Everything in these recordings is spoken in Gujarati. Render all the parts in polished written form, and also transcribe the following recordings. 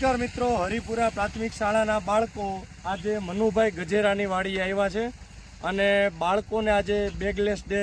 નમસ્કાર મિત્રો, હરિપુરા પ્રાથમિક શાળાના બાળકો આજે મનુભાઈ ગજેરાની વાડીએ આવ્યા છે અને બાળકોને આજે બેગલેસ ડે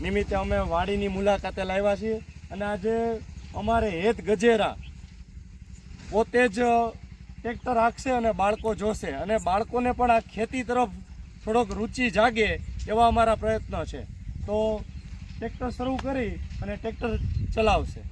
નિમિત્તે અમે વાડીની મુલાકાતે લાવ્યા છીએ અને આજે અમારે હેત ગજેરા પોતે જ ટ્રેક્ટર હાંકશે અને બાળકો જોશે અને બાળકોને પણ આ ખેતી તરફ થોડોક રુચિ જાગે એવા અમારા પ્રયત્નો છે. તો ટ્રેક્ટર શરૂ કરી અને ટ્રેક્ટર ચલાવશે.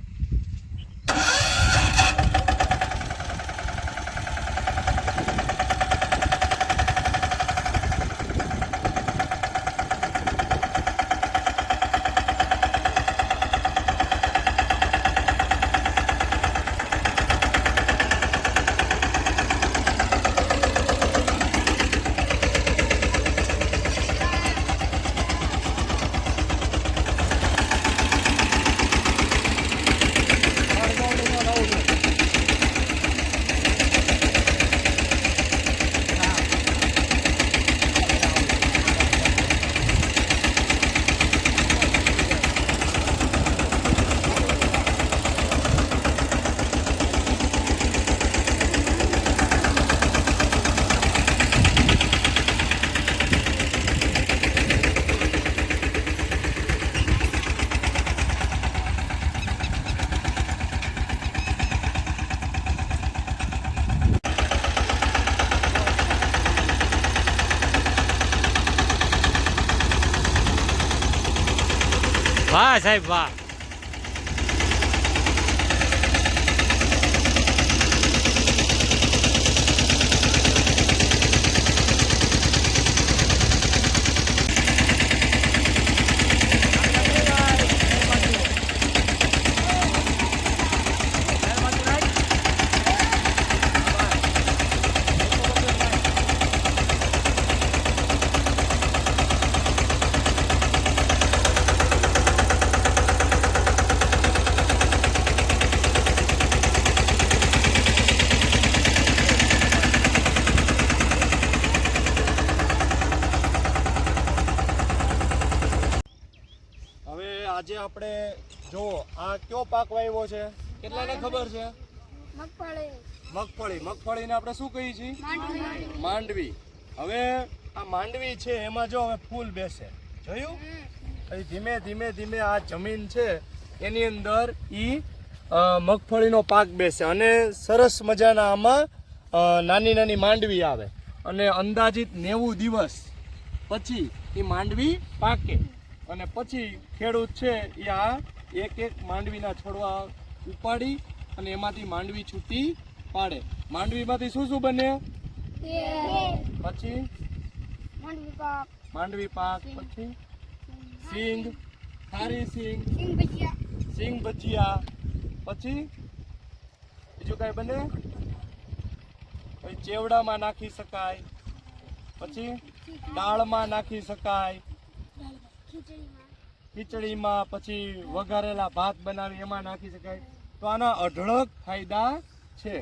વાહ સાહેબ વાહ. આજે આપણે જો આ કયો પાક વાવ્યો છે, કેટલાને ખબર છે? મગફળીને આપણે શું કહીએ છીએ? માંડવી. હવે આ માંડવી છે એમાં જો હવે ફૂલ બેસે, જોયું? ધીમે ધીમે ધીમે આ જમીન છે એની અંદર મગફળીનો પાક બેસે અને સરસ મજાના આમાં નાની નાની માંડવી આવે અને અંદાજિત 90 દિવસ પછી એ માંડવી પાકે અને પછી ખેડૂત છે એ આ એક એક માંડવીના છોડવા ઉપાડી અને એમાંથી માંડવી છૂટી પાડે. માંડવીમાંથી શું શું બને? પછી માંડવી પાક, પછી સિંગ, ખારી સિંગ ભજીયા, પછી બીજું કઈ બને? ચેવડામાં નાખી શકાય, પછી દાળમાં નાખી શકાય, ખીચડીમાં, પછી વઘારેલા ભાત બનાવી એમાં નાખી શકાય. તો આના અઢળક ફાયદા છે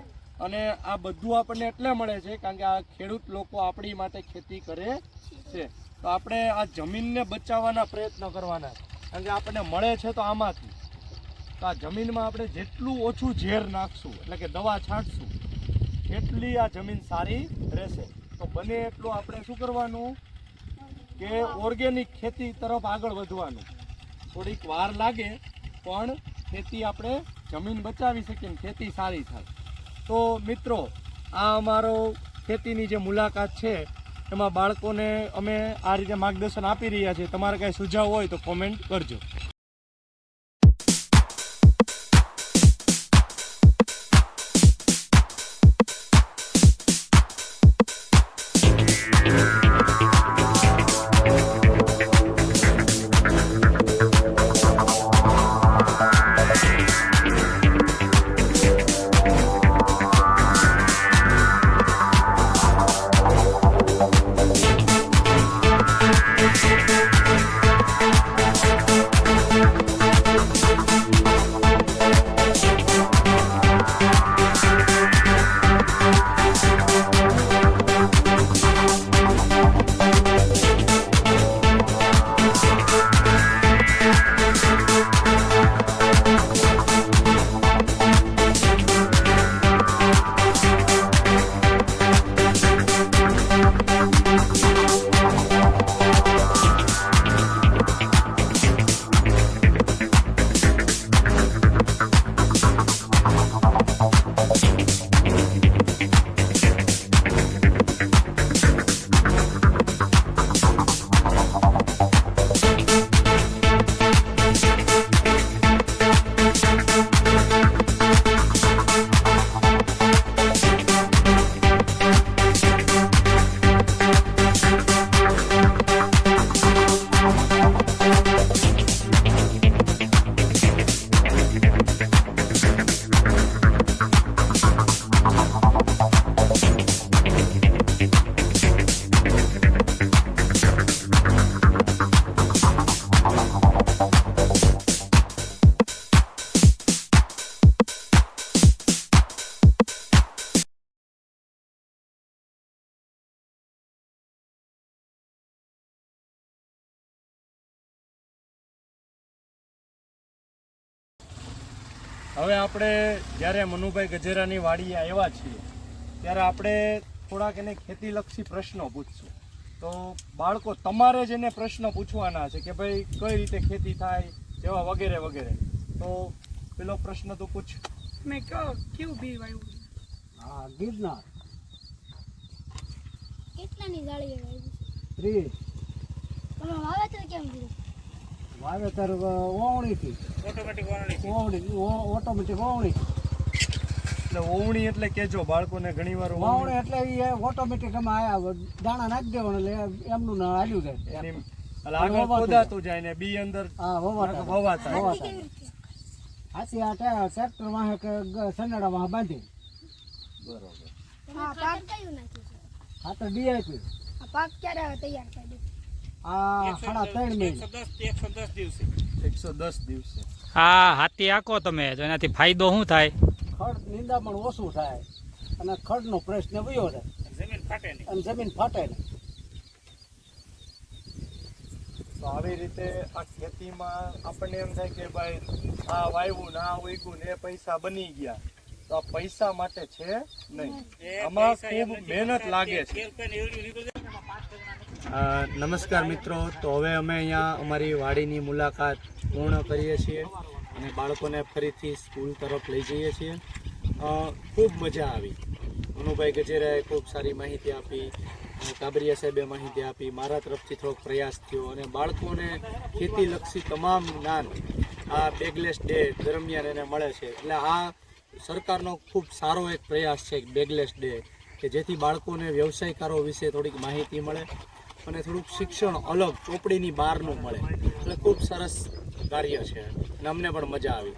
અને આ બધું આપણને એટલે મળે છે કારણ કે આ ખેડૂત લોકો આપણી માટે ખેતી કરે છે. તો આપણે આ જમીનને બચાવવાના પ્રયત્નો કરવાના કારણ કે આપણને મળે છે તો આમાંથી. તો આ જમીનમાં આપણે જેટલું ઓછું ઝેર નાખશું એટલે કે દવા છાંટશું એટલી આ જમીન સારી રહેશે. તો બને એટલું આપણે શું કરવાનું કે ઓર્ગેનિક ખેતી તરફ આગળ વધવાનું. થોડીક વાર લાગે પણ ખેતી આપણે જમીન બચાવી શકીએ, ખેતી સારી થાય. તો મિત્રો, આ અમારો ખેતીની જે મુલાકાત છે એમાં બાળકોને અમે આ રીતે માર્ગદર્શન આપી રહ્યા છીએ. તમારે કાંઈ સુઝાવ હોય તો કોમેન્ટ કરજો. હવે આપણે જ્યારે મનુભાઈ ગજેરાની વાડીએ આવ્યા છીએ ત્યારે આપણે થોડાક એને ખેતીલક્ષી પ્રશ્નો પૂછશું. તો બાળકો તમારે જ એને પ્રશ્ન પૂછવાના છે કે ભાઈ કઈ રીતે ખેતી થાય જેવા વગેરે વગેરે. તો પેલો પ્રશ્ન તો પૂછ. મેં કેવું બી વાવ્યું? હા, ગિરનાર કેટલાની જાળી વાવી? 30. તમે વાવેતર કેમ કર્યું? વાવેતર ઓવણીથી. ઓટોમેટિક ઓવણી. એટલે ઓવણી એટલે કેજો બાળકોને ઘણીવાર વાવણી એટલે એ ઓટોમેટિક એમાં આયા દાણા નાખી દેવાનું એટલે એમનું ના હાલ્યું જાય. એની આગળ ખોદાતું જાય ને બી અંદર હા, વવાતા વવાતા. હાથી આ ટ્રેક્ટર વાહે કે સનેડા વાહે બાંધી. બરોબર. હા, પાક કયું નાખ્યું છે? ખાતર ડીઆઈપી. આ પાક ક્યારે તૈયાર થાય છે? આ 3.5 મહિને. 110 દિવસે. હા, હાથી આંકો તમે તો એનાથી ફાયદો શું થાય? ખડ નિંદામણ ઓછું થાય અને ખડનો પ્રશ્ન વયો જાય અને જમીન ફાટે નહીં. તો આવી રીતે આ ખેતીમાં આપણને એમ થાય કે ભાઈ આ વાવ્યું ના ઉગ્યું ને એ પૈસા બની ગયા, તો આ પૈસા માટે છે નહીં. આમાં ખૂબ મહેનત લાગે છે. નમસ્કાર મિત્રો, તો હવે અમે અહીંયા અમારી વાડીની મુલાકાત પૂર્ણ કરીએ છીએ અને બાળકોને ફરીથી સ્કૂલ તરફ લઈ જઈએ છીએ. ખૂબ મજા આવી. મનુભાઈ ગજેરાએ ખૂબ સારી માહિતી આપી, કાબરિયા સાહેબે માહિતી આપી, મારા તરફથી થોડોક પ્રયાસ થયો અને બાળકોને ખેતીલક્ષી તમામ જ્ઞાન આ બેગલેસ ડે દરમિયાન એને મળે છે. એટલે આ સરકારનો ખૂબ સારો એક પ્રયાસ છે બેગલેસ ડે, કે જેથી બાળકોને વ્યવસાયકારો વિશે થોડીક માહિતી મળે અને થોડુંક શિક્ષણ અલગ ચોપડીની બહારનું મળે. એટલે ખૂબ સરસ કાર્ય છે અને અમને પણ મજા આવી.